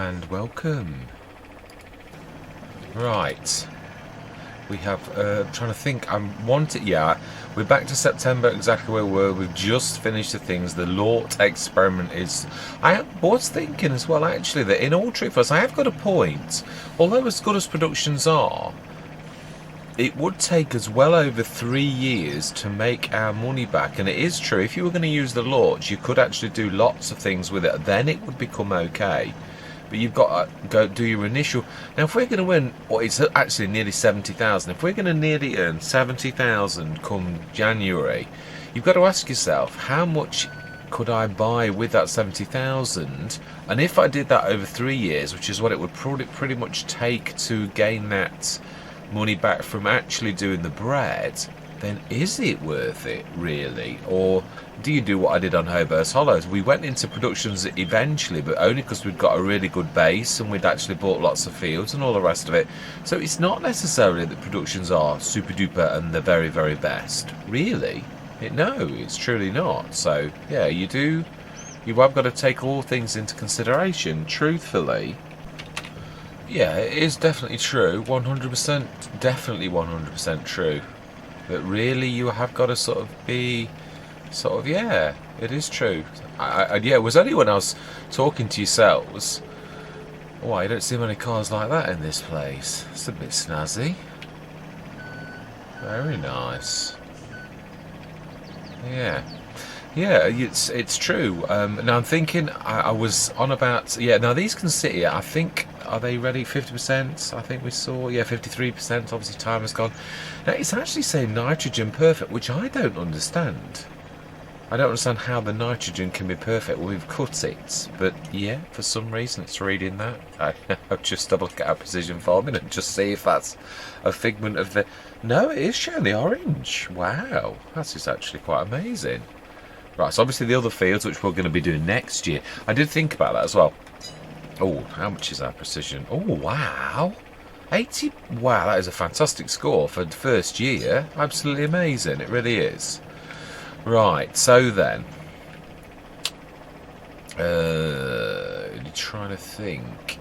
and welcome. Right, we have trying to think. We're back to September, exactly where we were. We've just finished the things. The Lort experiment is. I was thinking as well, actually, that in all truthfulness, I have got a point. Although as good as productions are, it would take us well over 3 years to make our money back. And it is true, if you were going to use the Lords, you could actually do lots of things with it. Then it would become okay. But you've got to go do your initial. Now, if we're going to win, it's actually nearly 70,000. If we're going to nearly earn 70,000 come January, you've got to ask yourself, how much could I buy with that 70,000? And if I did that over 3 years, which is what it would probably pretty much take to gain that money back from actually doing the bread, then is it worth it really? Or do you do what I did on Hobart's Hollows? We went into productions eventually, but only because we'd got a really good base and we'd actually bought lots of fields and all the rest of it. So it's not necessarily that productions are super duper and the very, very best, really. No, it's truly not. So yeah, you have got to take all things into consideration, truthfully. Yeah, it is definitely true, 100%, definitely 100% true. But really, you have got to yeah, it is true. It was only when I was talking to yourselves. Oh, I don't see many cars like that in this place. It's a bit snazzy. Very nice. Yeah. Yeah, it's true. Now I'm thinking, I was on about, now these can sit here, I think, are they ready? 50%, I think we saw, 53%, obviously time has gone. Now it's actually saying nitrogen perfect, which I don't understand. I don't understand how the nitrogen can be perfect. Well, we've cut it, but yeah, for some reason it's reading that. I'll just double look at our precision farming and just see if that's a figment of the... No, it is showing the orange. Wow, that is actually quite amazing. Right, so obviously the other fields, which we're going to be doing next year. I did think about that as well. Oh, how much is our precision? Oh, wow. 80. Wow, that is a fantastic score for the first year. Absolutely amazing. It really is. Right, so then. Trying to think.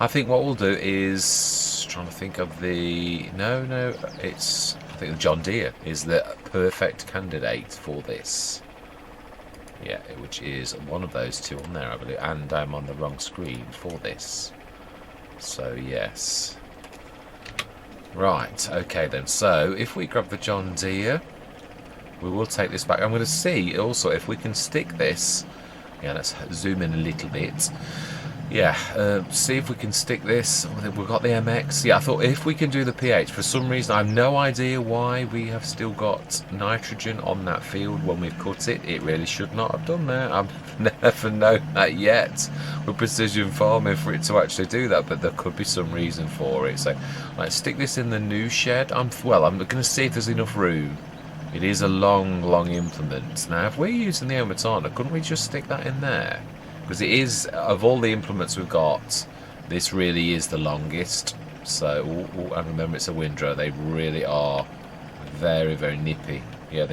I think what we'll do is trying to think of the... No, it's... I think the John Deere is the perfect candidate for this. Yeah, which is one of those two on there, I believe. And I'm on the wrong screen for this. So, yes. Right, okay then. So, if we grab the John Deere, we will take this back. I'm going to see also if we can stick this. Yeah, let's zoom in a little bit. Yeah, see if we can stick this. We've got the MX. Yeah, I thought if we can do the pH, for some reason, I have no idea why we have still got nitrogen on that field when we've cut it. It really should not have done that. I've never known that yet with precision farming for it to actually do that, but there could be some reason for it. So let's stick this in the new shed. I'm going to see if there's enough room. It is a long implement. Now, if we're using the Omatana, couldn't we just stick that in there? Because it is, of all the implements we've got, this really is the longest. So, and remember it's a windrow, they really are very, very nippy. Yeah,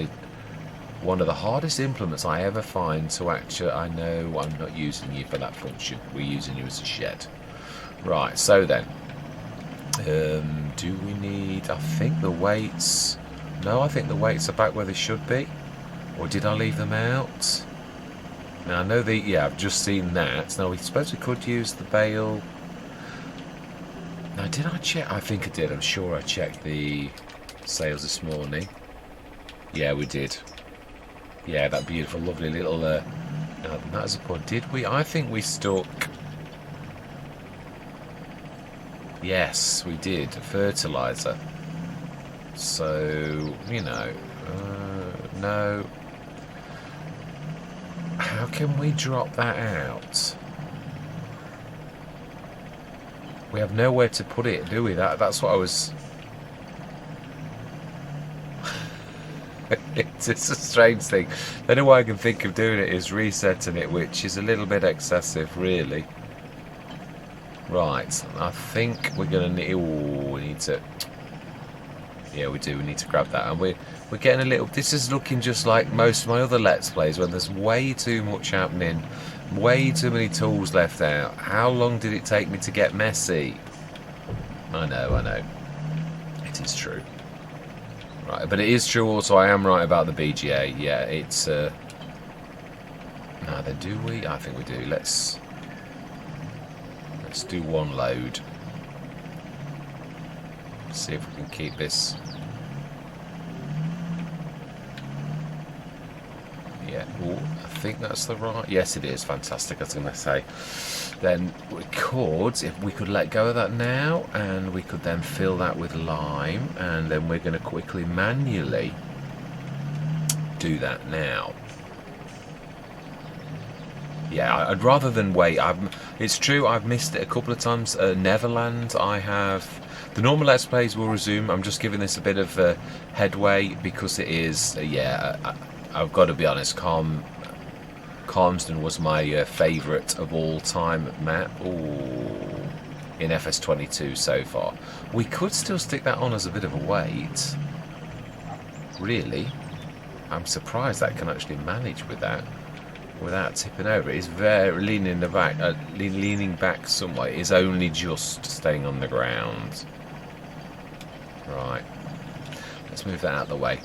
one of the hardest implements I ever find to actually... I know I'm not using you for that function, we're using you as a shed. Right, so then, do we need... I think the weights... No, I think the weights are back where they should be. Or did I leave them out? Now I know I've just seen that. Now we suppose we could use the bale. Now did I check? I think I did. I'm sure I checked the sales this morning. Yeah, we did. Yeah, that beautiful, lovely little. Now that is a point. Did we? I think we stuck. Yes, we did. Fertilizer. So no. How can we drop that out? We have nowhere to put it, do we? That's what I was... it's a strange thing. The only way I can think of doing it is resetting it, which is a little bit excessive, really. Right, I think we're going to need... we need to... Yeah, we do. We need to grab that. And we're getting a little... This is looking just like most of my other Let's Plays, when there's way too much happening Way too many tools left out. How long did it take me to get messy? I know. It is true. Right, but it is true also, I am right about the BGA. Yeah, it's... No, then do we? I think we do. Let's do one load. See if we can keep this. Yeah, ooh, I think that's the right. Yes, it is. Fantastic. I was going to say. Then we could, if we could let go of that now, and we could then fill that with lime, and then we're going to quickly manually do that now. Yeah, I'd rather than wait. It's true, I've missed it a couple of times. Neverland, I have. The normal Let's Plays will resume. I'm just giving this a bit of headway because it is, I've got to be honest, Calmsden was my favourite of all time map. Ooh, in FS22 so far. We could still stick that on as a bit of a weight. Really? I'm surprised that can actually manage with that without tipping over. It's very leaning in the back, leaning back somewhat. It's only just staying on the ground. Right. Let's move that out of the way.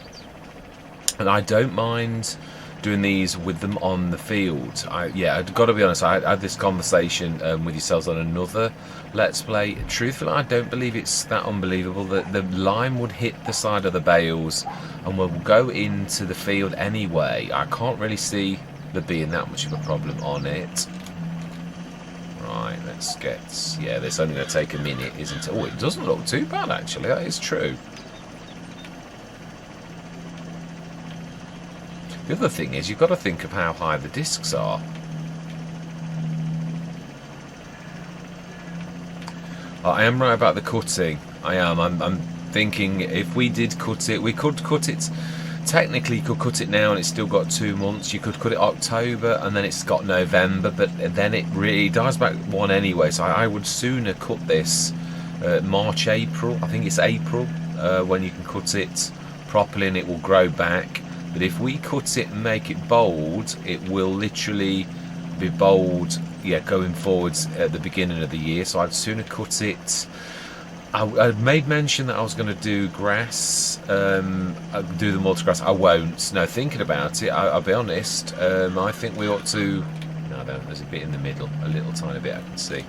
And I don't mind doing these with them on the field. I've got to be honest, I had this conversation with yourselves on another Let's Play. Truthfully, I don't believe it's that unbelievable that the lime would hit the side of the bales and will go into the field anyway. I can't really see there being that much of a problem on it. Right, let's get... Yeah, this is only going to take a minute, isn't it? Oh, it doesn't look too bad, actually. That is true. The other thing is, you've got to think of how high the discs are. I am right about the cutting. I am. I'm thinking if we did cut it, we could cut it. Technically, you could cut it now and it's still got 2 months. You could cut it October and then it's got November, but then it really dies back one anyway. So I would sooner cut this March, April. I think it's April when you can cut it properly and it will grow back. But if we cut it and make it bold, it will literally be bold, yeah, going forwards at the beginning of the year. So I'd sooner cut it. I made mention that I was going to do grass, do the multi-grass. I won't. No, thinking about it, I'll be honest, I think we ought to... No, there's a bit in the middle, a little tiny bit I can see.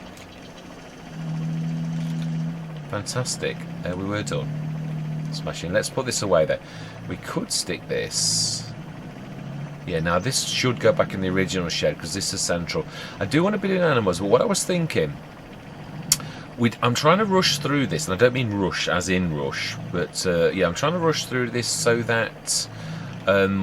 Fantastic. There we were done. Smashing. Let's put this away there. We could stick this. Yeah, now this should go back in the original shed because this is central. I do want to build in animals, but what I was thinking, I'm trying to rush through this, and I don't mean rush as in rush, but yeah, I'm trying to rush through this so that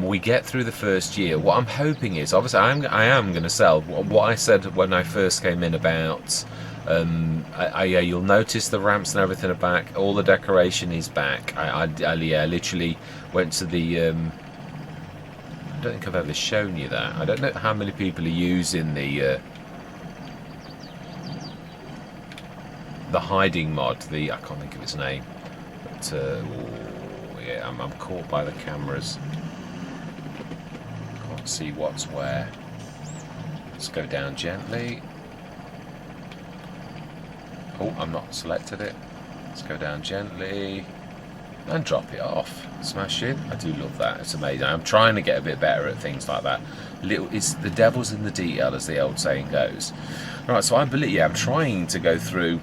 we get through the first year. What I'm hoping is, obviously, I am going to sell what I said when I first came in about. Yeah, you'll notice the ramps and everything are back. All the decoration is back. I literally went to the. I don't think I've ever shown you that. I don't know how many people are using the hiding mod. I can't think of its name. But yeah, I'm caught by the cameras. Can't see what's where. Let's go down gently. Oh, I'm not selected it. Let's go down gently and drop it off. Smash in. I do love that. It's amazing. I'm trying to get a bit better at things like that. It's the devil's in the detail, as the old saying goes. Right, so I believe, yeah, I'm trying to go through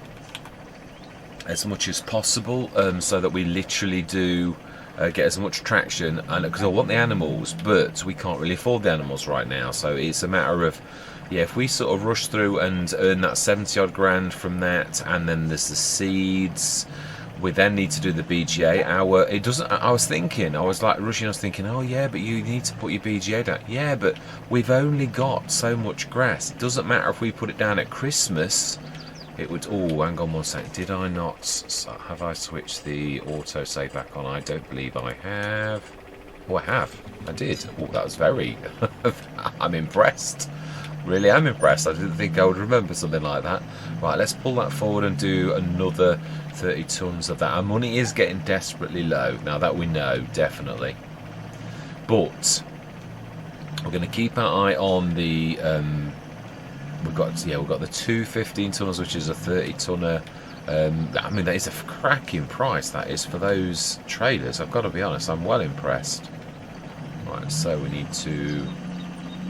as much as possible, so that we literally do get as much traction, and because I want the animals, but we can't really afford the animals right now. So it's a matter of, yeah, if we sort of rush through and earn that 70 odd grand from that, and then there's the seeds, we then need to do the BGA. I was like rushing, I was thinking, oh yeah, but you need to put your BGA down. Yeah, but we've only got so much grass. It doesn't matter if we put it down at Christmas. It would, oh, hang on one sec. Did I not, have I switched the auto save back on? I don't believe I have. Oh, I have. I did. Oh, that was very, I'm impressed. Really am impressed. I didn't think I would remember something like that. Right, let's pull that forward and do another 30 tons of that. Our money is getting desperately low. Now that we know, definitely. But we're going to keep our eye on the we've got the two 15 tonners, which is a 30 tonner. I mean, that is a cracking price, that is, for those trailers. I've got to be honest, I'm well impressed. Right, so we need to.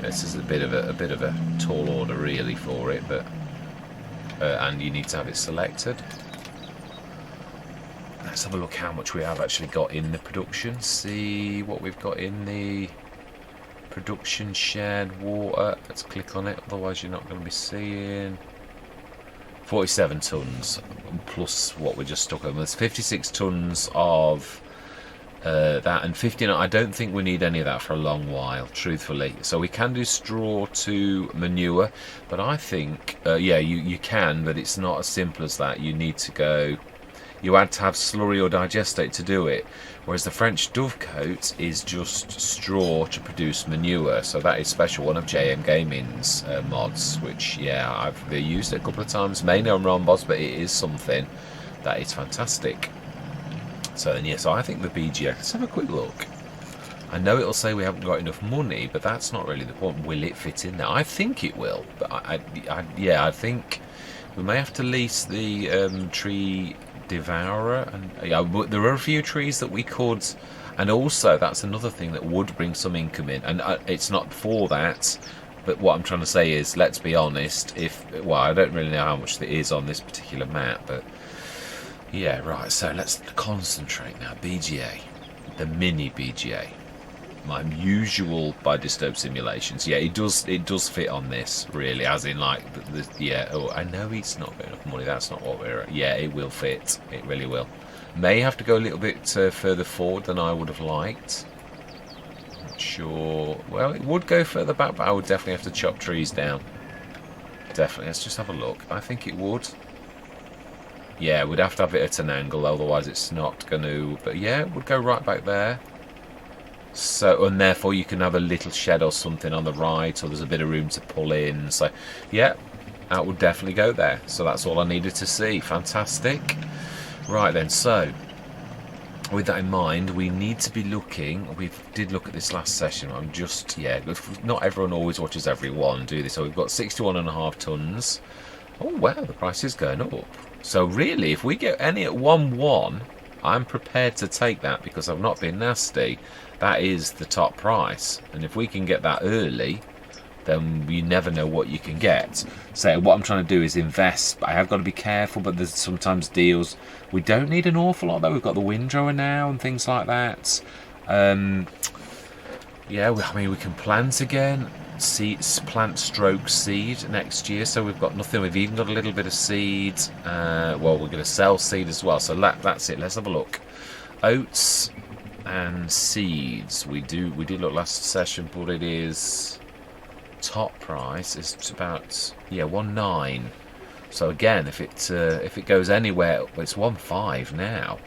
This is a bit of a tall order really for it, but and you need to have it selected. Let's have a look how much we have actually got in the production. See what we've got in the production shared water. Let's click on it, otherwise you're not going to be seeing. 47 tons plus what we just stuck on. There's 56 tons of that, and 59. I don't think we need any of that for a long while, truthfully. So we can do straw to manure, but I think yeah, you can, but it's not as simple as that. You need to go. You had to have slurry or digestate to do it, whereas the French dovecote is just straw to produce manure. So that is special, one of JM Gaming's mods, which, yeah, I've used it a couple of times, mainly on Rombods, but it is something that is fantastic. So then, yeah, so I think the BGA, let's have a quick look. I know it'll say we haven't got enough money, but that's not really the point. Will it fit in there? I think it will, but yeah, I think we may have to lease the tree devourer, and yeah, but there are a few trees that we could, and also that's another thing that would bring some income in, and it's not for that, but what I'm trying to say is, let's be honest, well, I don't really know how much there is on this particular map, but yeah, right, so let's concentrate now. BGA, the mini BGA, my usual by Disturb Simulations. Yeah, it does fit on this, really, as in, like, yeah. Oh, I know it's not got enough money. That's not what we're. Yeah, it will fit. It really will. May have to go a little bit further forward than I would have liked. Not sure. Well, it would go further back, but I would definitely have to chop trees down. Definitely. Let's just have a look. I think it would. Yeah, we'd have to have it at an angle, otherwise it's not going to. But yeah, it would go right back there. So, and therefore you can have a little shed or something on the right, or there's a bit of room to pull in. So yeah, that would definitely go there. So that's all I needed to see. Fantastic. Right then, so with that in mind, we need to be looking. We did look at this last session. I'm just, yeah, not everyone always watches every one, do they? So we've got 61.5 tons. Oh wow, the price is going up. So really, if we get any at 1-1, I'm prepared to take that, because I've not been nasty. That is the top price, and if we can get that early, then you never know what you can get. So what I'm trying to do is invest, but I have got to be careful, but there's sometimes deals. We don't need an awful lot though. We've got the windrower now and things like that. Yeah, I mean, we can plant again. Plant stroke seed next year, so we've got nothing. We've even got a little bit of seed. Well, we're going to sell seed as well, so that's it. Let's have a look. Oats and seeds. We did look last session, but it is top price is about, yeah, 1.9. So again, if it goes anywhere, it's 1.5 now.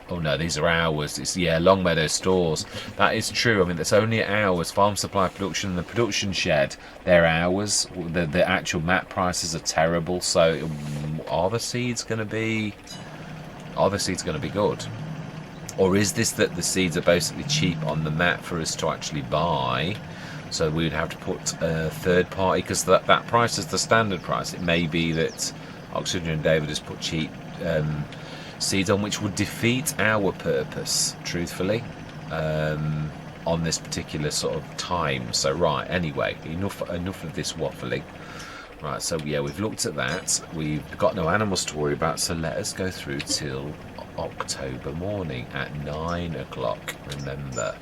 Oh no, these are hours. It's, yeah, Longmeadow stores. That is true. I mean, it's only hours. Farm supply production and the production shed, they're hours. The actual map prices are terrible. So are the seeds going to be good? Or is this that the seeds are basically cheap on the map for us to actually buy? So we would have to put a third party, because that price is the standard price. It may be that Oxygen and David has put cheap seeds on, which would defeat our purpose, truthfully, on this particular sort of time. So right, anyway, enough of this waffling. Right, so yeah, we've looked at that. We've got no animals to worry about, so let us go through till October morning at 9 o'clock, remember.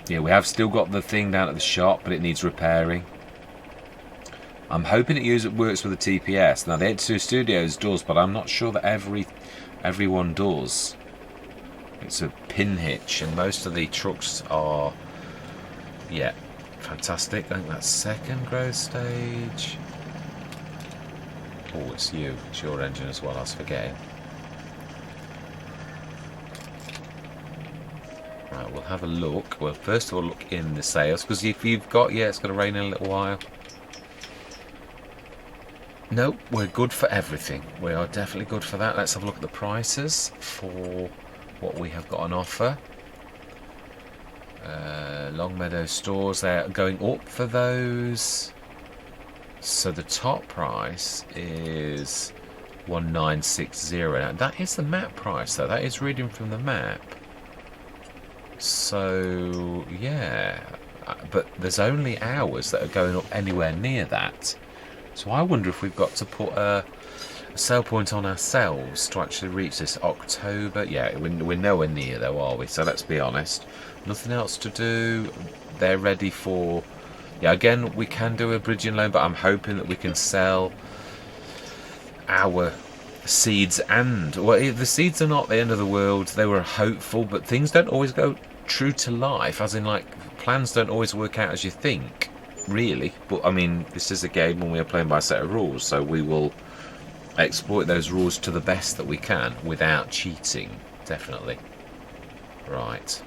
Yeah, we have still got the thing down at the shop, but it needs repairing. I'm hoping it works with the TPS. Now, the H2 Studios does, but I'm not sure that everyone does. It's a pin hitch, and most of the trucks are, yeah, fantastic. I think that's second growth stage. Oh, it's you. It's your engine as well, I was forgetting. Right, we'll have a look. Well, first of all, look in the sales, because if you've got, yeah, it's going to rain in a little while. No, we're good for everything. We are definitely good for that. Let's have a look at the prices for what we have got on offer. Longmeadow stores, they're going up for those. So the top price is 1960. Now that is the map price though. That is reading from the map. So yeah, but there's only hours that are going up anywhere near that. So I wonder if we've got to put a sale point on ourselves to actually reach this October. Yeah, we're nowhere near though, are we? So let's be honest. Nothing else to do. They're ready for... Yeah, again, we can do a bridging loan, but I'm hoping that we can sell our seeds. And well, the seeds are not the end of the world. They were hopeful, but things don't always go true to life, as in like plans don't always work out as you think, really. But I mean, this is a game and we are playing by a set of rules, so we will exploit those rules to the best that we can without cheating, definitely. Right.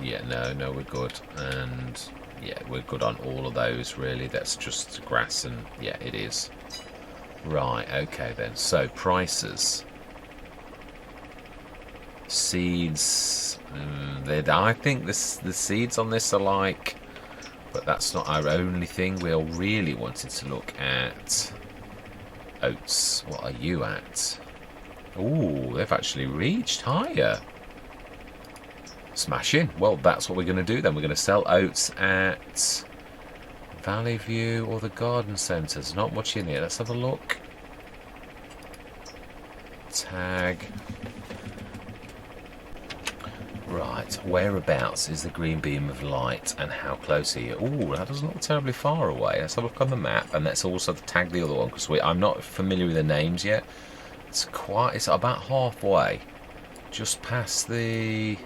Yeah, no, we're good. And yeah, we're good on all of those, really. That's just grass, and yeah, it is. Right, okay then. So, prices. Seeds. I think the seeds on this are like... But that's not our only thing. We all really wanted to look at oats. What are you at? Ooh, they've actually reached higher. Smashing. Well, that's what we're going to do then. We're going to sell oats at Valley View or the garden centres. Not much in here. Let's have a look. Tag. Right, whereabouts is the green beam of light and how close are you? Ooh, that doesn't look terribly far away. Let's have a look on the map, and let's also tag the other one because I'm not familiar with the names yet. It's about halfway, just past the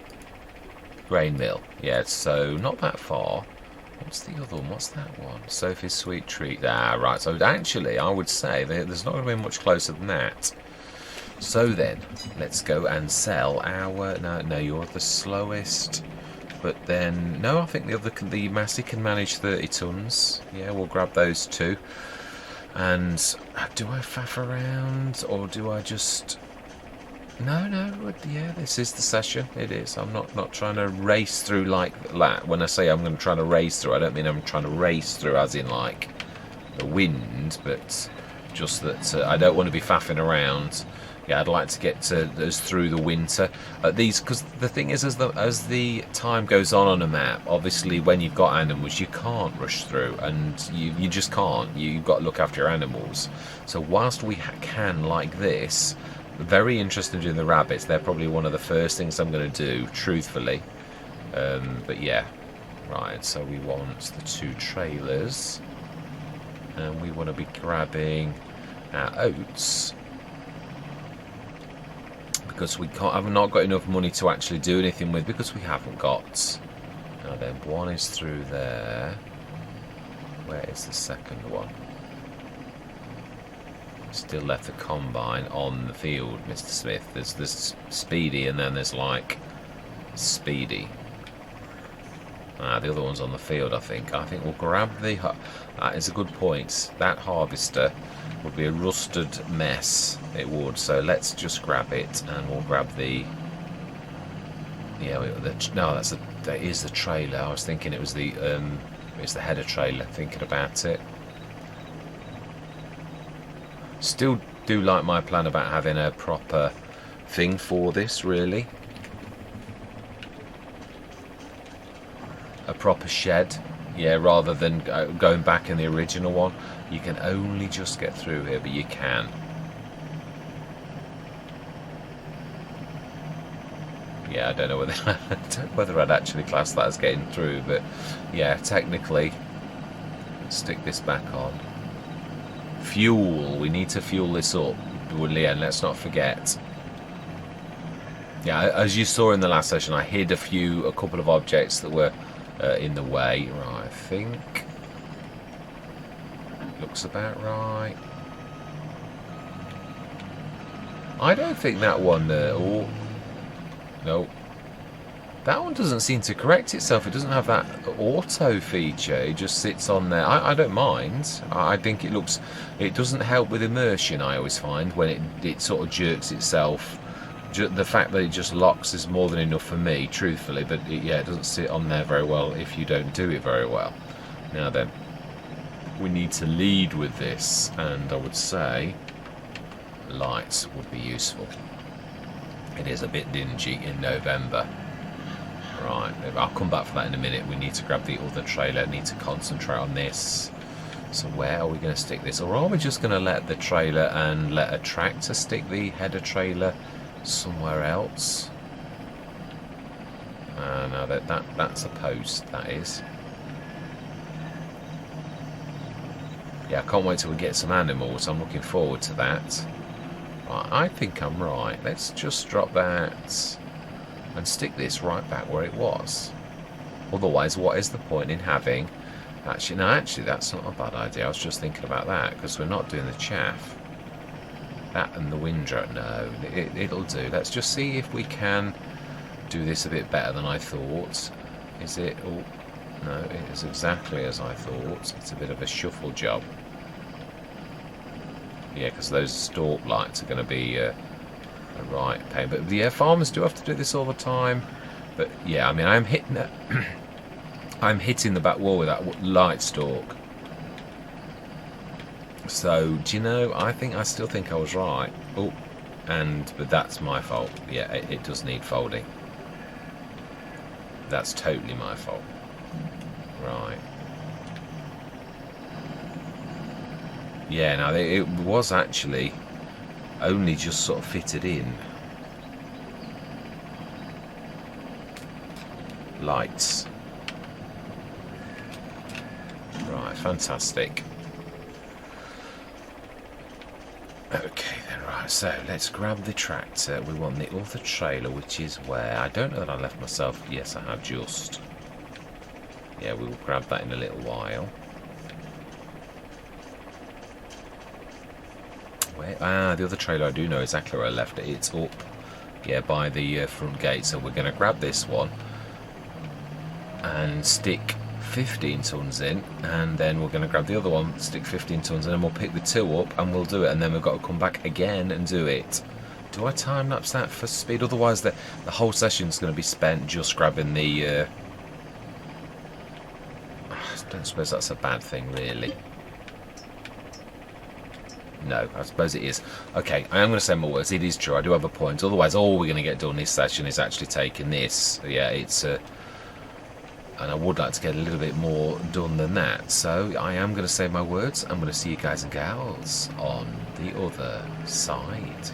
grain mill. Yeah, so not that far. What's the other one? What's that one? Sophie's Sweet Treat. Ah, right. So actually, I would say there's not going to be much closer than that. So then, let's go and sell our... No, you're the slowest. But then... No, I think the Massey can manage 30 tons. Yeah, we'll grab those two. And do I faff around? Or do I just... No, yeah, this is the session. It is. I'm not trying to race through like that. When I say I'm going to try to race through, I don't mean I'm trying to race through as in like the wind, but just that I don't want to be faffing around. Yeah, I'd like to get us through the winter. Because the thing is, as the time goes on a map, obviously when you've got animals, you can't rush through, and you just can't. You've got to look after your animals. So whilst we can like this, very interested in the rabbits. They're probably one of the first things I'm going to do, truthfully. But yeah, right. So we want the 2 trailers, and we want to be grabbing our oats. Because I've not got enough money to actually do anything with, because we haven't got. Now then, one is through there. Where is the second one? Still left the combine on the field, Mr. Smith. There's Speedy, and then there's like Speedy. The other one's on the field, I think. I think we'll grab the... That is a good point. That harvester would be a rusted mess. It would. So let's just grab it, and we'll grab the... Yeah, no, that is the trailer. I was thinking it was it's the header trailer. Thinking about it. Still do like my plan about having a proper thing for this, really. A proper shed, yeah, rather than going back in the original one. You can only just get through here, but you can. Yeah, I don't know whether I'd actually class that as getting through, but yeah, technically. Let's stick this back on. Fuel. We need to fuel this up, Leanne. Let's not forget. Yeah, as you saw in the last session, I hid a couple of objects that were in the way. Right, I think looks about right. I don't think that one. Oh no, that one doesn't seem to correct itself. It doesn't have that auto feature. It just sits on there. I don't mind. I think it looks... It doesn't help with immersion, I always find, when it sort of jerks itself the fact that it just locks is more than enough for me, truthfully. But yeah, it doesn't sit on there very well if you don't do it very well. Now then, we need to lead with this, and I would say lights would be useful. It is a bit dingy in November. Right, I'll come back for that in a minute. We need to grab the other trailer, need to concentrate on this. So where are we going to stick this? Or are we just going to let the trailer and let a tractor stick the header trailer somewhere else? No, that's a post, that is. Yeah, I can't wait till we get some animals. I'm looking forward to that. Right, I think I'm right. Let's just drop that and stick this right back where it was. Otherwise, what is the point in having... Actually, that's not a bad idea. I was just thinking about that, because we're not doing the chaff. That and the windrow. No, it'll do. Let's just see if we can do this a bit better than I thought. Is it... Oh, no, it is exactly as I thought. It's a bit of a shuffle job. Yeah, because those stalk lights are going to be a right pain. But yeah, farmers do have to do this all the time. But yeah, I mean, I'm hitting it. I'm hitting the back wall with that light stalk. So, do you know, I still think I was right. Oh, but that's my fault. Yeah, it does need folding. That's totally my fault. Right. Yeah, now it was actually only just sort of fitted in. Lights. Right, fantastic. Okay then, right, so let's grab the tractor. We want the other trailer, which is where... I don't know that I left myself... Yes, I have just. Yeah, we will grab that in a little while. Where? Ah, the other trailer I do know exactly where I left it. It's up, yeah, by the front gate. So we're going to grab this one and stick 15 tons in, and then we're going to grab the other one, stick 15 tons, and then we'll pick the two up and we'll do it, and then we've got to come back again and do it. Do I time lapse that for speed? Otherwise the whole session's going to be spent just grabbing the I don't suppose that's a bad thing, really. No, I suppose it is. Okay, I am going to say more words. It is true, I do have a point. Otherwise, all we're going to get done this session is actually taking this. Yeah, it's... and I would like to get a little bit more done than that. So I am going to say my words. I'm going to see you guys and gals on the other side.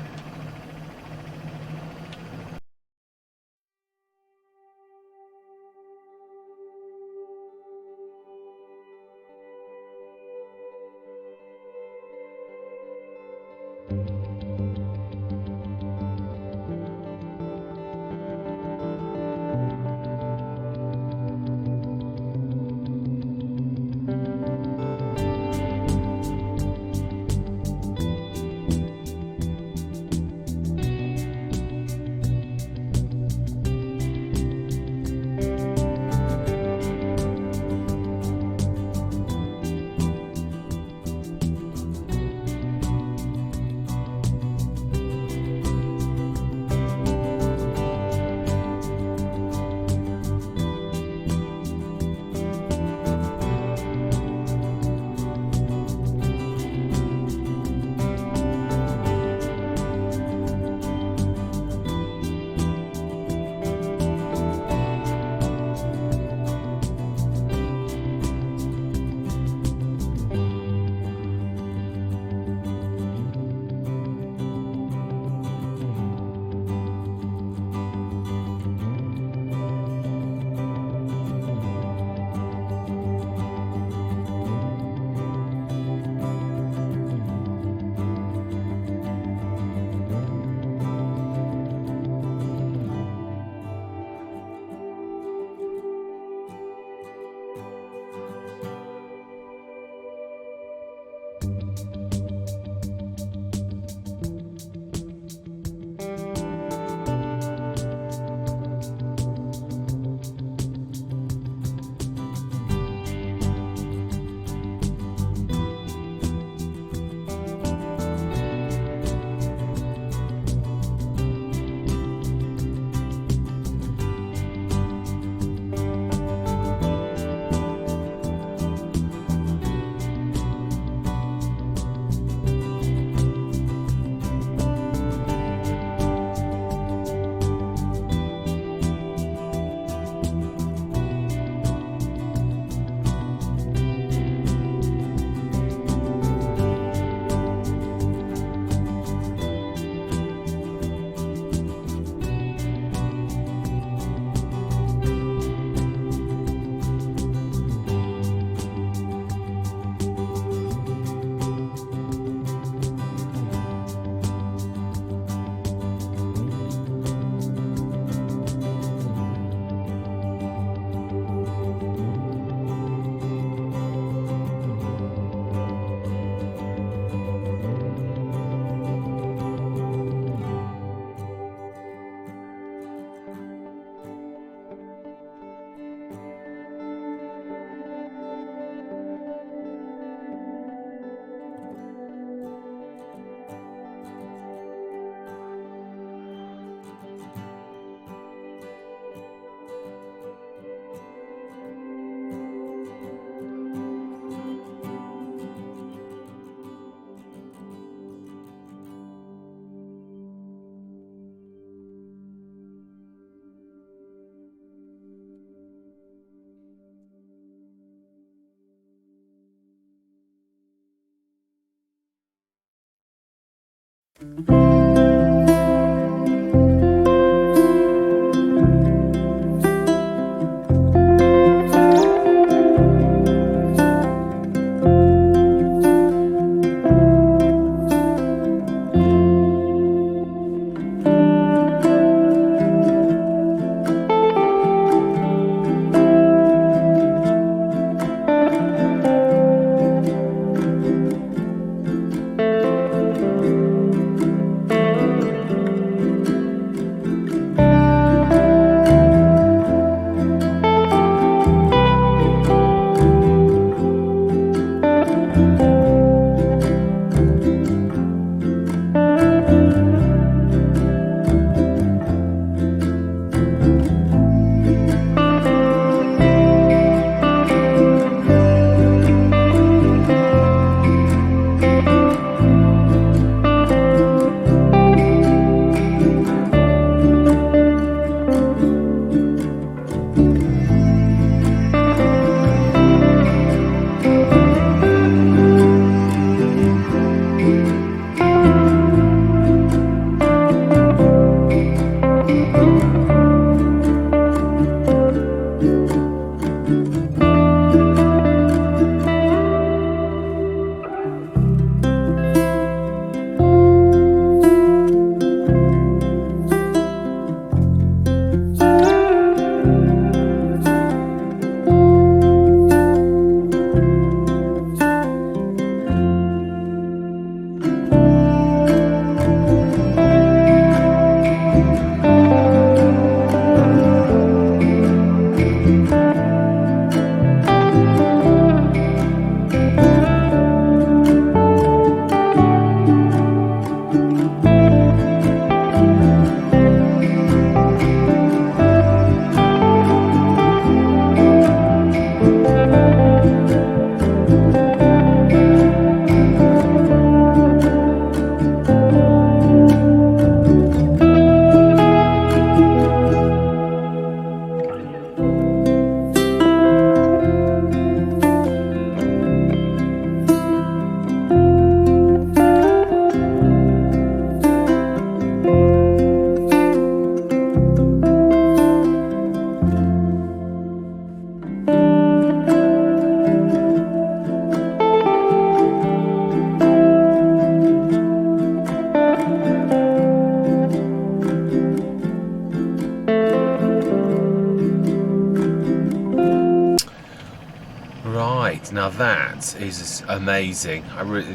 Now that is amazing.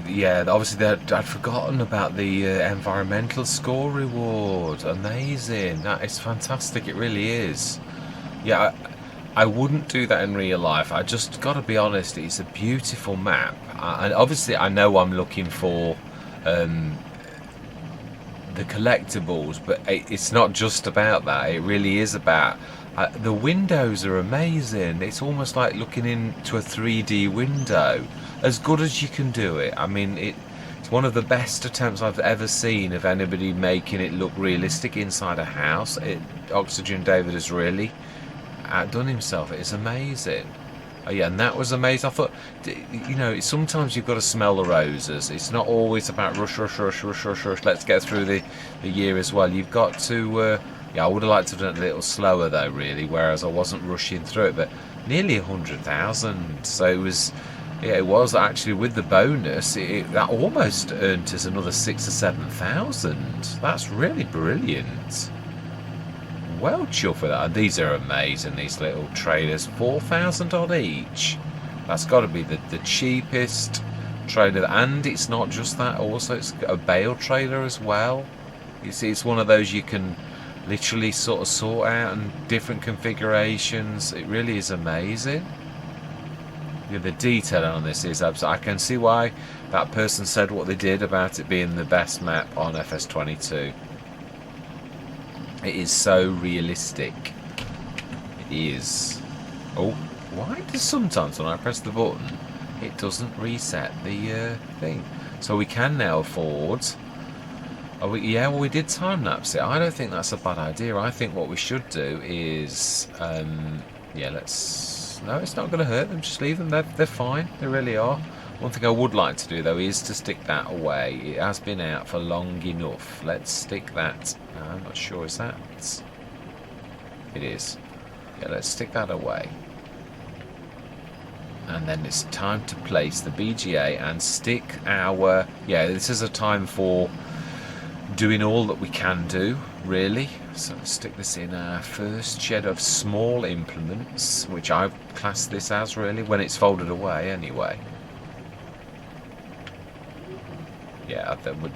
Yeah. Obviously, I'd forgotten about the environmental score reward. Amazing. That is fantastic. It really is. Yeah, I wouldn't do that in real life. I just got to be honest. It's a beautiful map, and obviously, I know I'm looking for the collectibles, but it's not just about that. It really is about. The windows are amazing. It's almost like looking into a 3D window. As good as you can do it. I mean, it's one of the best attempts I've ever seen of anybody making it look realistic inside a house. Oxygen David has really outdone himself. It's amazing. Oh, yeah, and that was amazing. I thought, sometimes you've got to smell the roses. It's not always about rush. Let's get through the year as well. You've got to... I would have liked to have done it a little slower though, really, whereas I wasn't rushing through it, but nearly 100,000. So it was actually with the bonus, that almost earned us another 6,000 or 7,000. That's really brilliant. Well chuffed for that. And these are amazing, these little trailers, 4,000 odd each. That's got to be the cheapest trailer, and it's not just that. Also, it's a bale trailer as well. You see, it's one of those you can literally sort of sort out in different configurations. It really is amazing. Yeah, the detail on this is absolutely. I can see why that person said what they did about it being the best map on FS22. It is so realistic. It is. Oh, why does sometimes when I press the button it doesn't reset the thing? So we can now afford. We did time lapse it. I don't think that's a bad idea. I think what we should do is, No, it's not going to hurt them. Just leave them. They're fine. They really are. One thing I would like to do though is to stick that away. It has been out for long enough. Let's stick that. I'm not sure, is that? It is. Yeah, let's stick that away. And then it's time to place the BGA and stick our... Yeah, this is a time for doing all that we can do, really. So let's stick this in our first shed of small implements, which I've classed this as, really, when it's folded away anyway. Yeah, that would...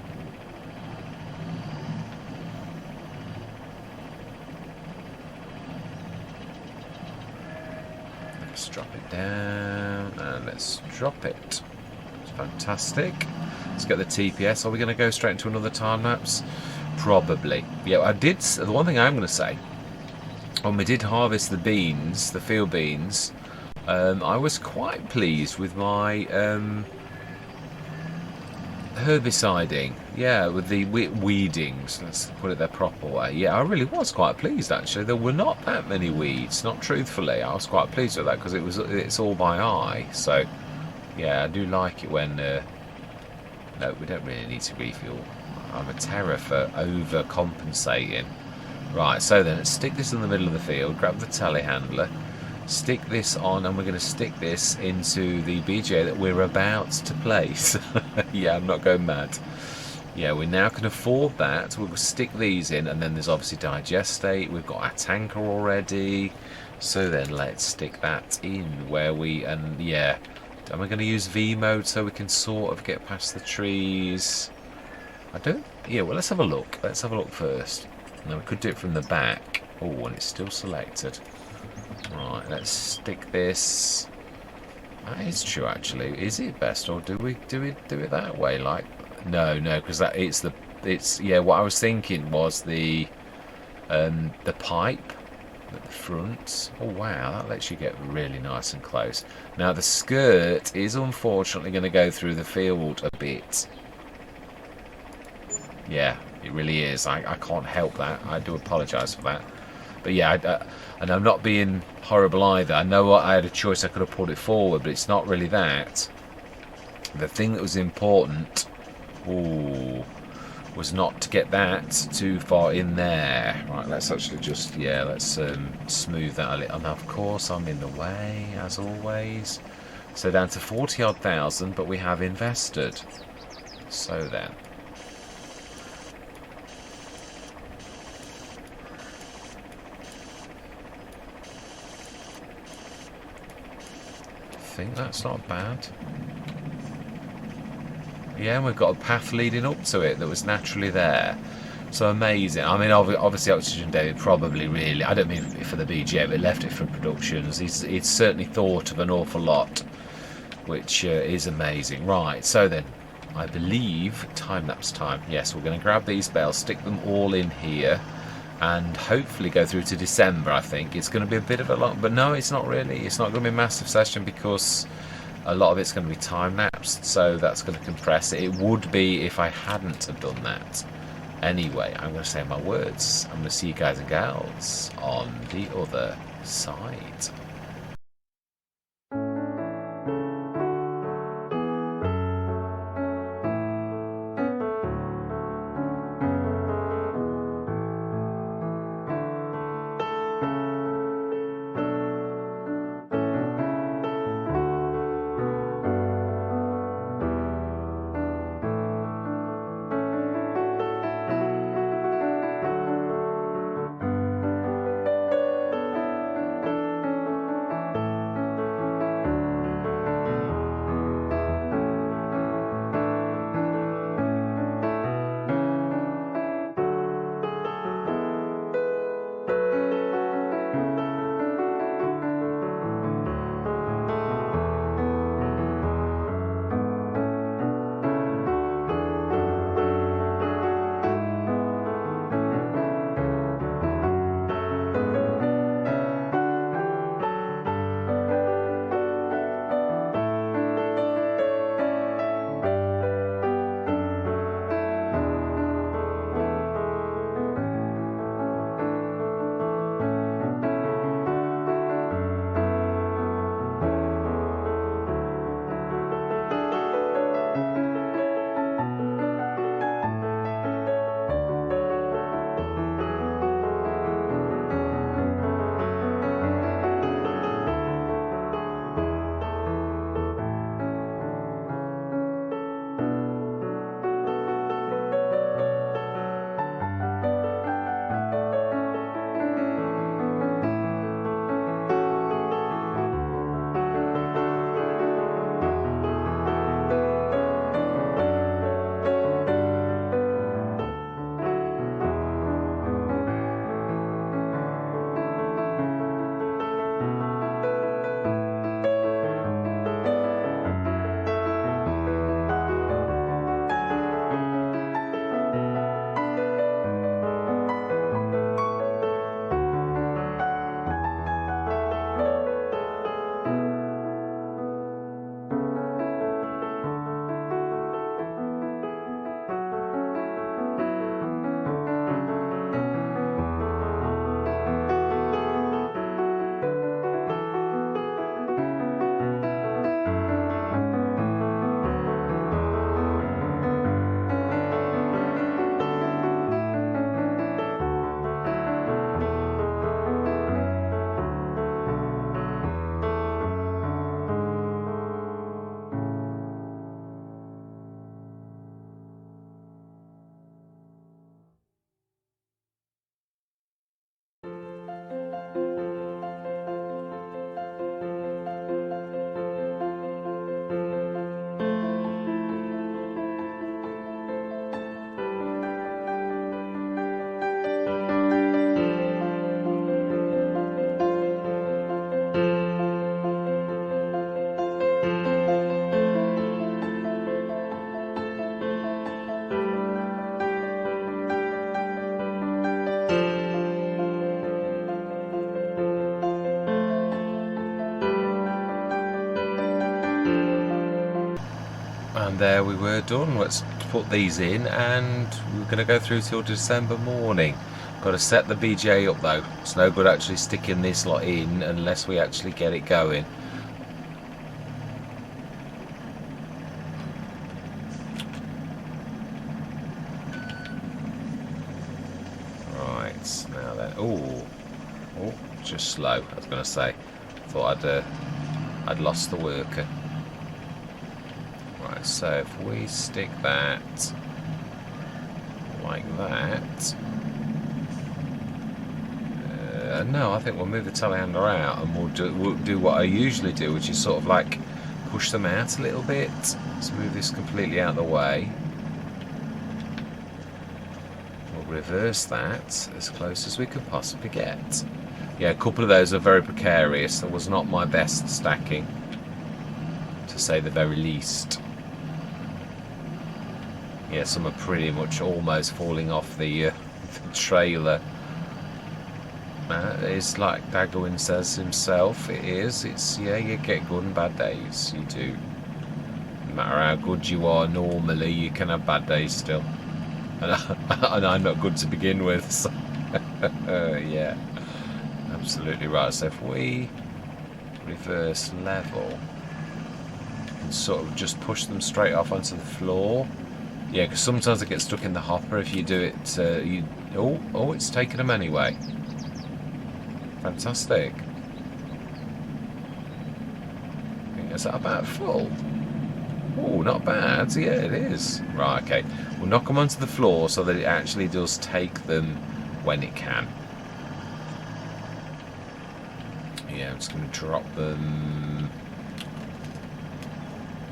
Let's drop it down, and let's drop it. It's fantastic. Let's get the TPS. Are we going to go straight into another time lapse? Probably. Yeah, I did... The one thing I'm going to say, when we did harvest the beans, the field beans, I was quite pleased with my... herbiciding, yeah, with the weedings, let's put it the proper way. Yeah, I really was quite pleased actually. There were not that many weeds, not truthfully. I was quite pleased with that because it's all by eye. So yeah, I do like it when no, we don't really need to refuel. I'm a terror for overcompensating. Right, so then let's stick this in the middle of the field, grab the telehandler, stick this on, and we're going to stick this into the BGA that we're about to place. Yeah, I'm not going mad. Yeah, we now can afford that. We'll stick these in, and then there's obviously digestate. We've got our tanker already. So then let's stick that in where we, and yeah, am I going to use V mode so we can sort of get past the trees? I don't, yeah, well, let's have a look. Let's have a look first. And then we could do it from the back. Oh, and it's still selected. Right, let's stick this. That is true, actually. Is it best, or do we do it that way? Like, no, because that it's yeah. What I was thinking was the pipe at the front. Oh wow, that lets you get really nice and close. Now the skirt is unfortunately going to go through the field a bit. Yeah, it really is. I can't help that. I do apologise for that. But yeah, and I'm not being horrible either. I know I had a choice. I could have pulled it forward, but it's not really that. The thing that was important, was not to get that too far in there. Right, let's actually just, yeah, let's smooth that a little. And of course, I'm in the way, as always. So down to 40 odd thousand, but we have invested. So then. I think that's not bad. Yeah, and we've got a path leading up to it that was naturally there. So amazing. I mean, obviously Oxygen David probably really, I don't mean for the BGA, but left it for productions. He's certainly thought of an awful lot, which is amazing. Right, so then, I believe, time-lapse time. Yes, we're going to grab these bales, stick them all in here, and hopefully go through to December. I think it's going to be a bit of a long, but no, it's not really. It's not going to be a massive session because a lot of it's going to be time-lapsed, so that's going to compress it. It would be if I hadn't have done that. Anyway, I'm going to say my words. I'm going to see you guys and gals on the other side. there we were done. Let's put these in, and we're going to go through till December morning. Got to set the BJ up though. It's no good actually sticking this lot in unless we actually get it going. Right, now then. Oh, just slow. I was going to say. Thought I'd lost the worker. Right, so if we stick that like that. No, I think we'll move the telehandler out and we'll do what I usually do, which is sort of like push them out a little bit. Let's move this completely out of the way. We'll reverse that as close as we could possibly get. Yeah, a couple of those are very precarious. That was not my best stacking, to say the very least. Yeah, some are pretty much almost falling off the trailer. It's like Dagwin says himself, it is. It's, yeah, you get good and bad days, you do. No matter how good you are normally, you can have bad days still. And I'm not good to begin with, so yeah, absolutely right. So if we reverse level and sort of just push them straight off onto the floor. Yeah, because sometimes they get stuck in the hopper if you do it. Oh, it's taken them anyway. Fantastic. Is that about full? Oh, not bad. Yeah, it is. Right, okay. We'll knock them onto the floor so that it actually does take them when it can. Yeah, I'm just going to drop them,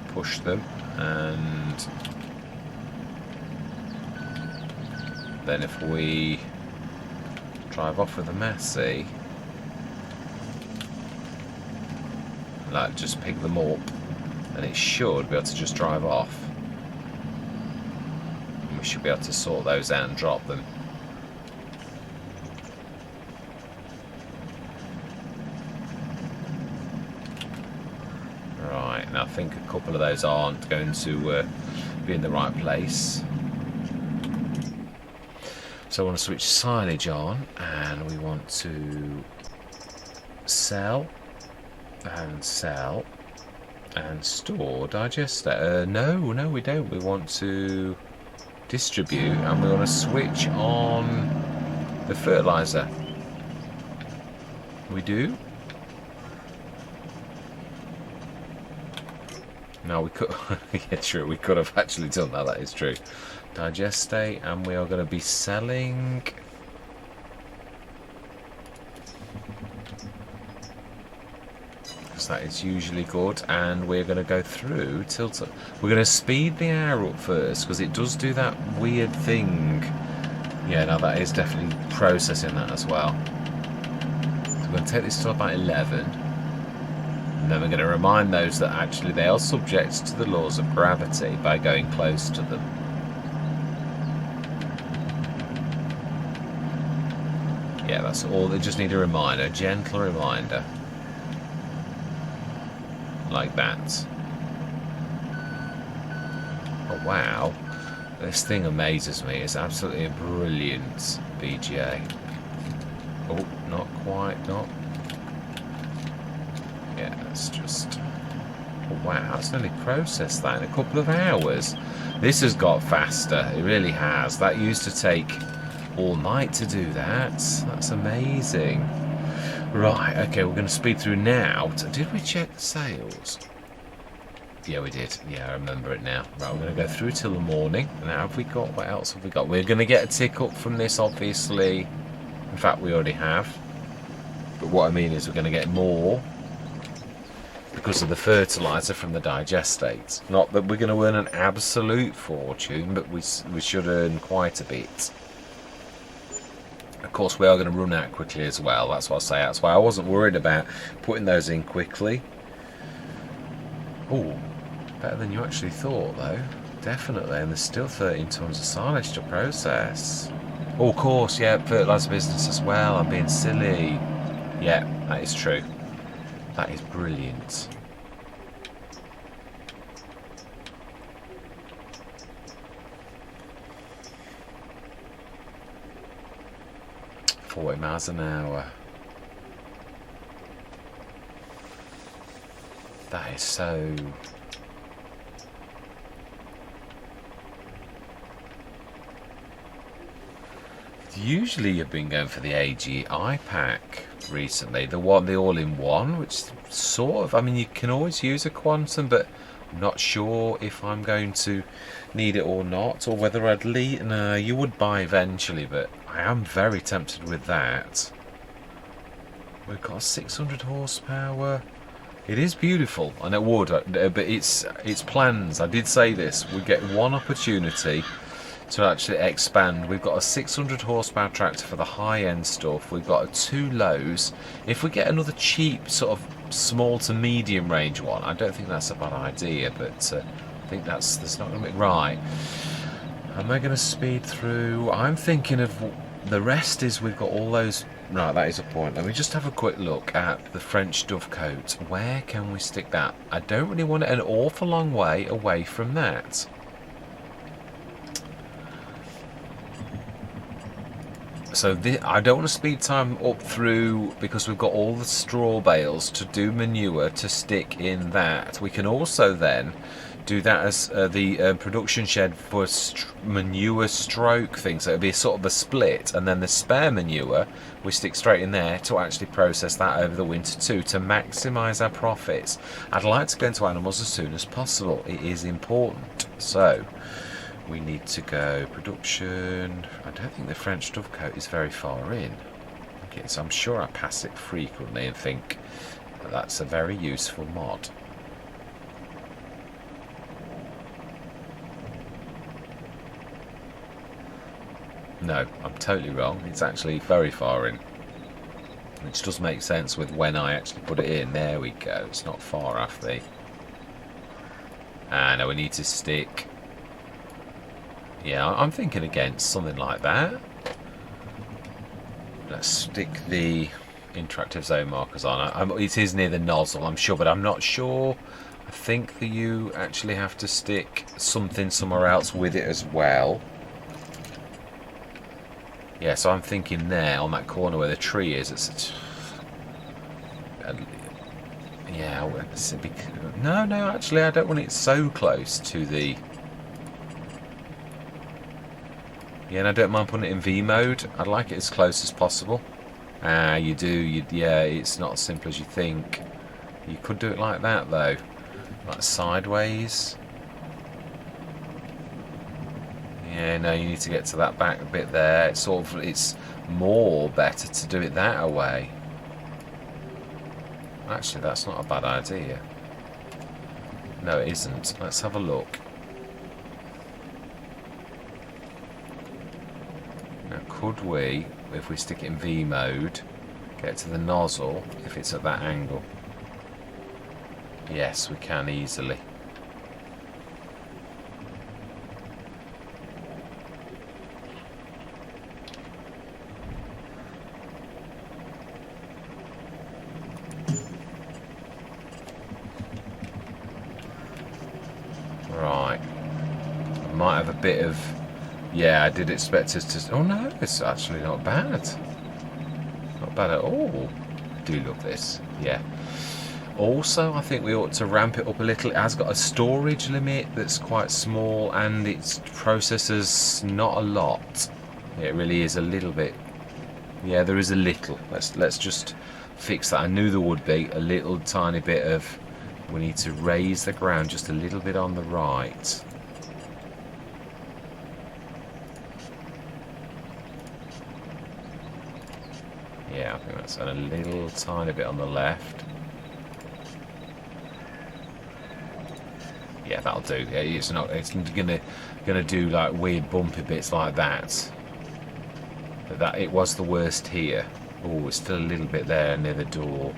push them, and then if we drive off with a Massey, like just pick them up, and it should be able to just drive off. And we should be able to sort those out and drop them. Right, and I think a couple of those aren't going to be in the right place. So I want to switch silage on, and we want to sell and store digester. No, we don't. We want to distribute, and we want to switch on the fertilizer. We do. No, we could. Yeah, true. We could have actually done that. That is true. Digestate, and we are going to be selling. That is usually good, and we're going to go through till we're going to speed the air up first, because it does do that weird thing. Yeah, now that is definitely processing that as well. So we're going to take this to about 11, and then we're going to remind those that actually they are subject to the laws of gravity by going close to them. Yeah, that's all. They just need a reminder, a gentle reminder. Like that. Oh wow, this thing amazes me. It's absolutely a brilliant BGA. Oh, not quite, not. Yeah, it's just. Oh wow, it's only processed that in a couple of hours. This has got faster, it really has. That used to take all night to do that. That's amazing. Right, okay, we're going to speed through now. Did we check the sales? Yeah, we did. Yeah, I remember it now. Right, we're going to go through till the morning. Now, have we got, what else have we got? We're going to get a tick up from this, obviously. In fact, we already have. But what I mean is we're going to get more because of the fertiliser from the digestate. Not that we're going to earn an absolute fortune, but we should earn quite a bit. Of course, we are going to run out quickly as well. That's what I say. That's why I wasn't worried about putting those in quickly. Oh, better than you actually thought, though. Definitely. And there's still 13 tonnes of silage to process. Oh, of course, yeah, fertiliser business as well. I'm being silly. Yeah, that is true. That is brilliant. 40 miles an hour. That is so... Usually you've been going for the AGI pack recently, the all-in-one, which sort of, I mean, you can always use a Quantum, but I'm not sure if I'm going to need it or not, or whether I'd leave. No, you would buy eventually, but I am very tempted with that. We've got 600 horsepower. It is beautiful, and it would, but it's plans. I did say this. We get one opportunity to actually expand. We've got a 600 horsepower tractor for the high-end stuff. We've got a 2 lows. If we get another cheap sort of small to medium range one, I don't think that's a bad idea, but I think that's not going to be right. Am I going to speed through? I'm thinking of the rest is we've got all those. Right, that is a point. Let me just have a quick look at the French Dovecote. Where can we stick that? I don't really want it an awful long way away from that. So I don't want to speed time up through because we've got all the straw bales to do manure to stick in that. We can also then do that as the production shed for manure stroke thing. So it'll be sort of a split, and then the spare manure we stick straight in there to actually process that over the winter too, to maximise our profits. I'd like to go into animals as soon as possible. It is important. So we need to go production. I don't think the French Dovecote is very far in. Okay, so I'm sure I pass it frequently and think that that's a very useful mod. No, I'm totally wrong. It's actually very far in. Which does make sense with when I actually put it in. There we go. It's not far off the... Ah, no, we need to stick... Yeah, I'm thinking against something like that. Let's stick the interactive zone markers on. It is near the nozzle, I'm sure, but I'm not sure. I think that you actually have to stick something somewhere else with it as well. Yeah, so I'm thinking there on that corner where the tree is. Yeah, no, actually, I don't want it so close to the... Yeah, and I don't mind putting it in V mode. I'd like it as close as possible. Ah, you do. Yeah, it's not as simple as you think. You could do it like that, though. Like sideways. Yeah, no, you need to get to that back bit there. It's more better to do it that way. Actually, that's not a bad idea. No, it isn't. Let's have a look. Now, could we, if we stick it in V mode, get to the nozzle if it's at that angle? Yes, we can easily. Right. I might have a bit of... Yeah, I did expect us to... Oh no, it's actually not bad. Not bad at all. I do love this. Yeah. Also, I think we ought to ramp it up a little. It has got a storage limit that's quite small, and its processors not a lot. It really is a little bit. Yeah, there is a little. Let's just fix that. I knew there would be a little tiny bit of... We need to raise the ground just a little bit on the right. Yeah, I think that's a little tiny bit on the left. Yeah, that'll do. Yeah, it's gonna do like weird bumpy bits like that. But that it was the worst here. Oh, it's still a little bit there near the door.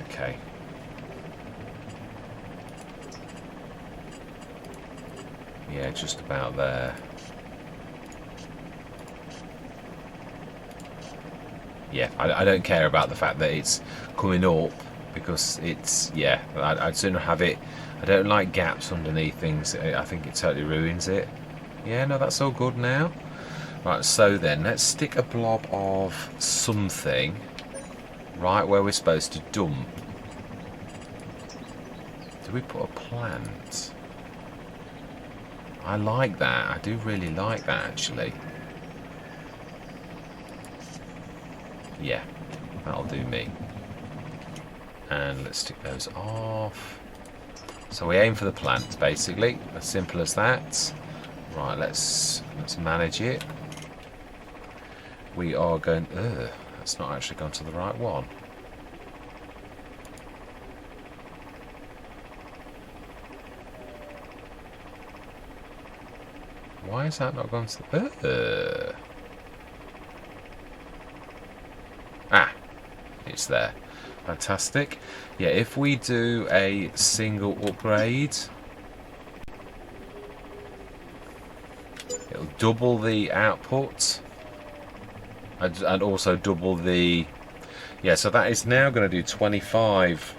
Okay. Yeah, just about there. Yeah, I don't care about the fact that it's coming up, because it's, yeah, I'd sooner have it. I don't like gaps underneath things. I think it totally ruins it. Yeah, no, that's all good now. Right, so then let's stick a blob of something right where we're supposed to dump. Do we put a plant? I like that. I do really like that, actually. Yeah, that'll do me. And let's stick those off. So we aim for the plant, basically. As simple as that. Right, let's manage it. We are going... that's not actually gone to the right one. Why is that not gone to the... it's there. Fantastic. Yeah, if we do a single upgrade, it'll double the output and also double the... Yeah, so that is now going to do 25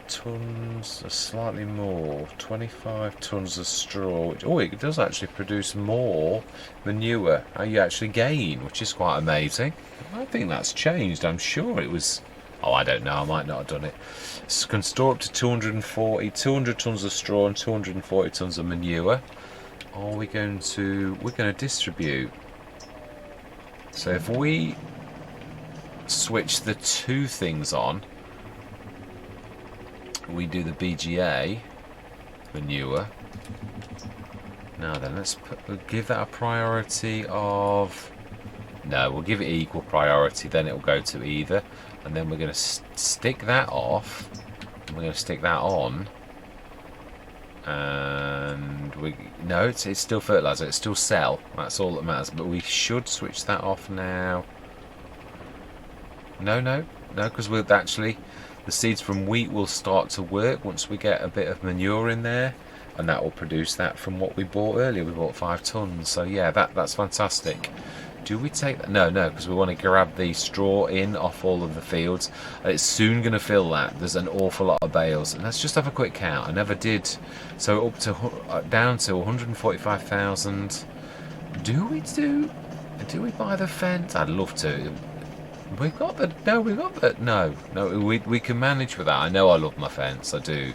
tons, or slightly more, 25 tons of straw, which, oh, it does actually produce more manure. You actually gain, which is quite amazing. I think that's changed. I'm sure it was, oh, I don't know, I might not have done it. So can store up to 200 tons of straw and 240 tons of manure. Are we going to, we're going to distribute. So if we switch the two things on, we do the BGA manure. Now then, we'll give that a priority of... No, we'll give it equal priority, then it will go to either. And then we're going to stick that off, and we're going to stick that on. And no, it's still fertilizer, it's still cell, that's all that matters. But we should switch that off now. No, because we'll actually... The seeds from wheat will start to work once we get a bit of manure in there, and that will produce that from what we bought earlier. We bought 5 tons, so yeah, that's fantastic. Do we take that? No, because we want to grab the straw in off all of the fields. It's soon going to fill that. There's an awful lot of bales, and let's just have a quick count. I never did. So up to down to 145,000. Do we buy the fence? I'd love to. We can manage with that. I know I love my fence, I do.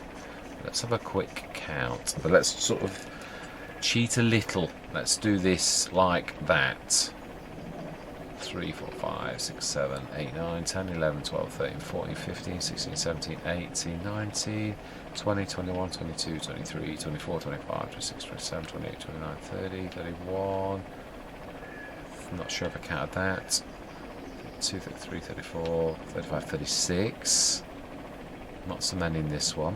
Let's have a quick count, but let's sort of cheat a little. Let's do this like that. 3, 4, 5, 6, 7, 8, 9, 10, 11, 12, 13, 14, 15, 16, 17, 18, 19, 20, 21, 22, 23, 24, 25, 26, 27, 28, 29, 30, 31. I'm not sure if I counted that. 32, 33, 34, 35, 36. Not so many in this one.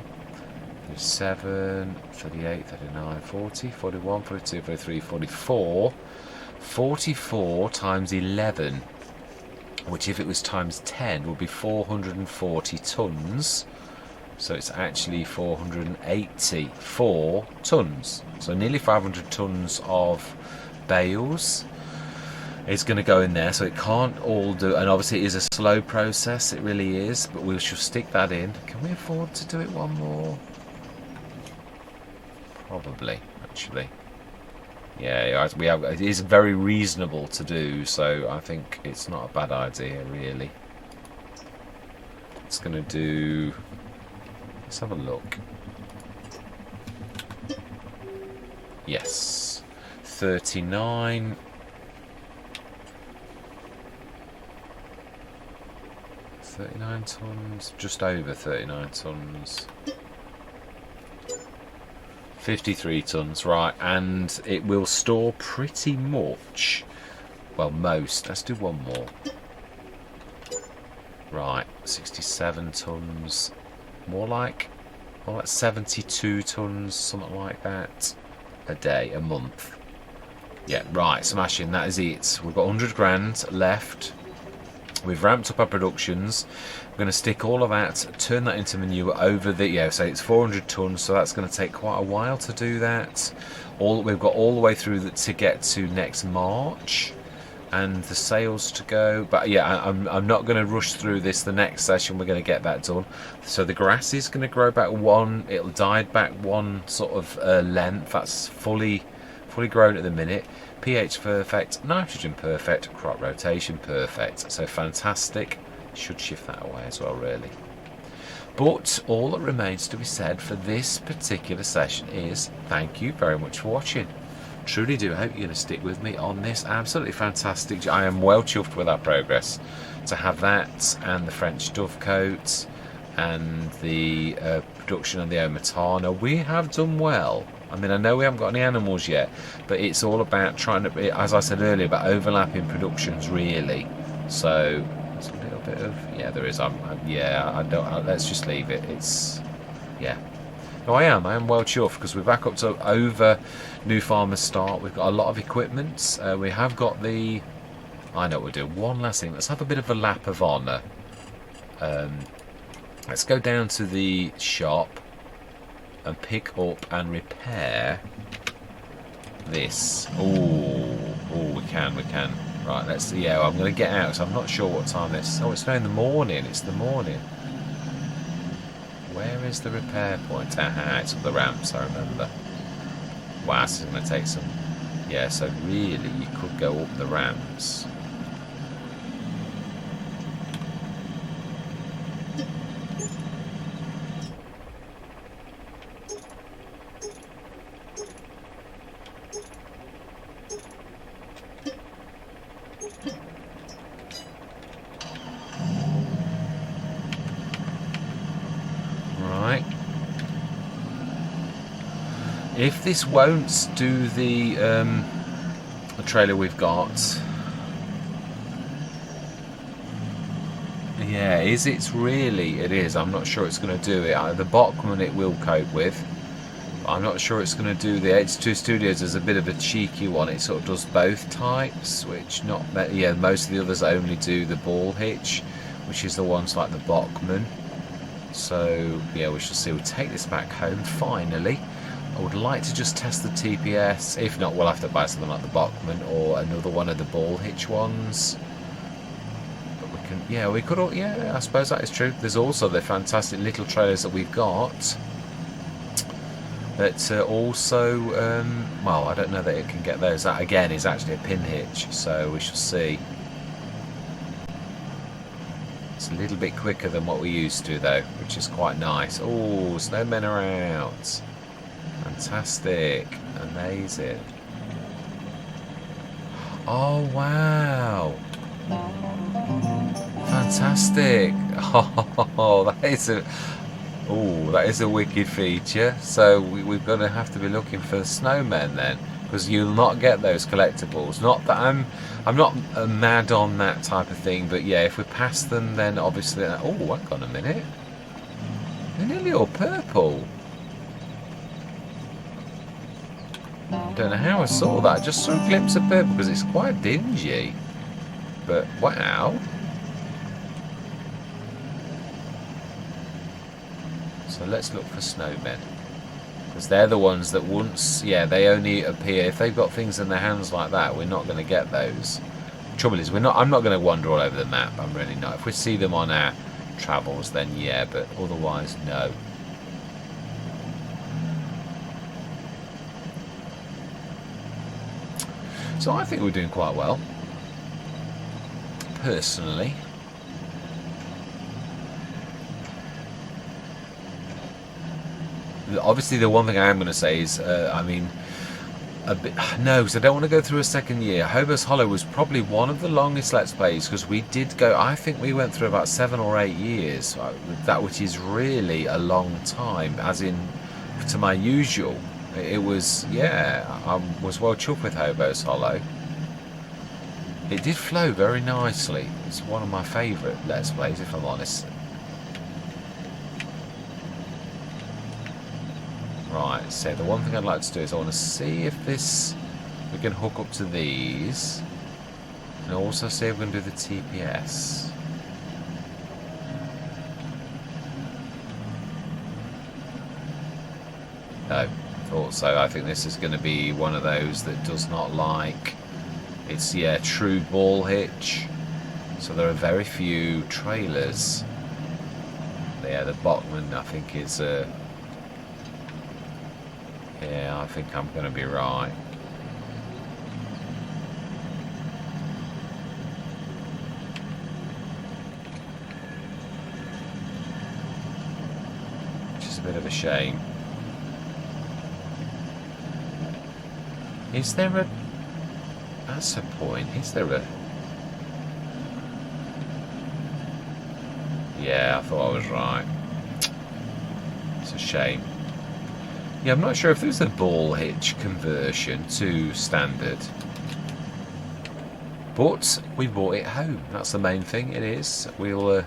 37, 38, 39, 40, 41, 42, 43, 44. 44 times 11, which if it was times 10 would be 440 tons. So it's actually 484 tons. So nearly 500 tons of bales is going to go in there, so it can't all do, and obviously it is a slow process, it really is, but we shall stick that in. Can we afford to do it one more? Probably, actually. Yeah, we have. It is very reasonable to do, so I think it's not a bad idea, really. It's going to do... Let's have a look. Yes. 39... 39 tons, just over 39 tons. 53 tons, right, and it will store pretty much, well, most. Let's do one more. Right, 67 tons, more like 72 tons, something like that, a day, a month. Yeah, right, smashing, that is it. We've got 100 grand left. We've ramped up our productions. We're going to stick all of that, turn that into manure over the... Yeah, so it's 400 tons, so that's going to take quite a while to do that. We've got all the way through to get to next March, and the sales to go. But yeah, I'm not going to rush through this. The next session, we're going to get that done. So the grass is going to grow back one. It'll die back one sort of length. That's fully fully grown at the minute, pH perfect, nitrogen perfect, crop rotation perfect. So fantastic. Should shift that away as well, really. But all that remains to be said for this particular session is thank you very much for watching. Truly do hope you're going to stick with me on this absolutely fantastic. I am well chuffed with our progress. To have that and the French dovecote and the production of the Omatana, we have done well. I mean, I know we haven't got any animals yet, but it's all about trying to, as I said earlier, about overlapping productions really. So there's a little bit of, yeah, there is. Let's just leave it. It's, yeah. No, I am well chuffed because we're back up to over new farmers start. We've got a lot of equipment. We have got the, I know what we'll do. One last thing. Let's have a bit of a lap of honour. Let's go down to the shop and pick up and repair this. Oh, we can. Right, let's see. Yeah, I'm going to get out, so I'm not sure what time it's. Oh, it's now in the morning. It's the morning. Where is the repair point? Aha, it's up the ramps, I remember. Wow, this is going to take some. Yeah, so really, you could go up the ramps. If this won't do the trailer we've got, yeah, it is. I'm not sure it's going to do it. The Bachmann it will cope with. I'm not sure it's going to do the H2 Studios as a bit of a cheeky one. It sort of does both types, which most of the others only do the ball hitch, which is the ones like the Bachmann. So yeah, we shall see. We'll take this back home finally. I would like to just test the TPS. If not, we'll have to buy something like the Bachmann or another one of the ball hitch ones. But we can, yeah, we could all, yeah, I suppose that is true. There's also the fantastic little trailers that we've got. That also, well, I don't know that it can get those. That again is actually a pin hitch, so we shall see. It's a little bit quicker than what we used to, though, which is quite nice. Oh, snowmen are out. Fantastic. Amazing. Oh, wow. Fantastic. Oh, that is a wicked feature. So we're going to have to be looking for snowmen then, because you'll not get those collectibles. Not that I'm not mad on that type of thing, but yeah, if we pass them, then obviously. Oh, hang on a minute. They're nearly all purple. Don't know how I saw that. I just saw a glimpse of purple because it's quite dingy. But wow. So let's look for snowmen, because they're the ones that once, yeah, they only appear if they've got things in their hands like that. We're not going to get those. Trouble is, I'm not going to wander all over the map. I'm really not. If we see them on our travels, then yeah, but otherwise, no. So I think we're doing quite well, personally. Obviously, the one thing I am going to say is, I mean, no, because I don't want to go through a second year. Hobo's Hollow was probably one of the longest Let's Plays, because we did go, I think we went through about 7 or 8 years, that which is really a long time, as in, to my usual. It was, yeah, I was well chuffed with Hobo's Hollow. It did flow very nicely. It's one of my favourite Let's Plays, if I'm honest. Right, so the one thing I'd like to do is I want to see if we can hook up to these, and also see if we can do the TPS. No, thought so. I think this is going to be one of those that does not like, it's, yeah, true ball hitch. So there are very few trailers. Yeah, the Bachmann I think is yeah, I think I'm going to be right. Bit of a shame. Is there a... That's a point. Is there a... Yeah, I thought I was right. It's a shame. Yeah, I'm not sure if there's a ball hitch conversion to standard. But we brought it home. That's the main thing. It is. We'll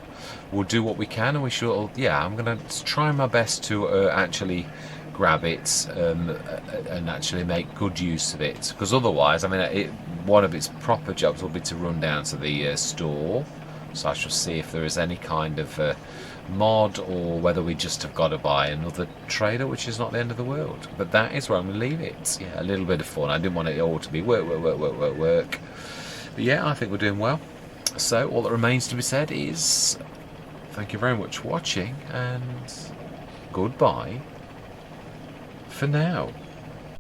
do what we can, and we shall. Yeah, I'm gonna try my best to actually grab it and actually make good use of it. Because otherwise, I mean, one of its proper jobs will be to run down to the store. So I shall see if there is any kind of mod, or whether we just have got to buy another trailer, which is not the end of the world. But that is where I'm going to leave it. Yeah, a little bit of fun. I didn't want it all to be work, work, work, work, work, work. But yeah, I think we're doing well. So all that remains to be said is thank you very much for watching, and goodbye for now.